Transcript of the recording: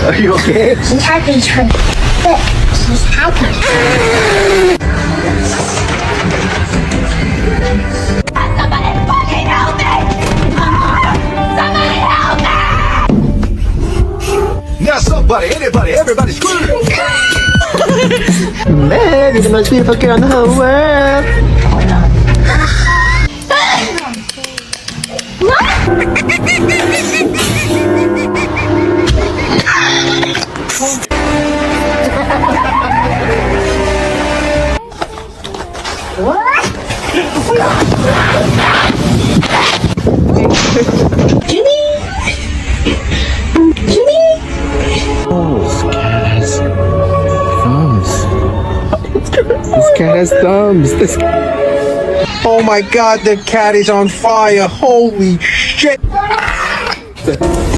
Are you okay? He's happy for look, he's happy. Now somebody, anybody, everybody scream! Man, you're the most beautiful girl in the whole world. This cat has thumbs. Oh my god, the cat is on fire. Holy shit.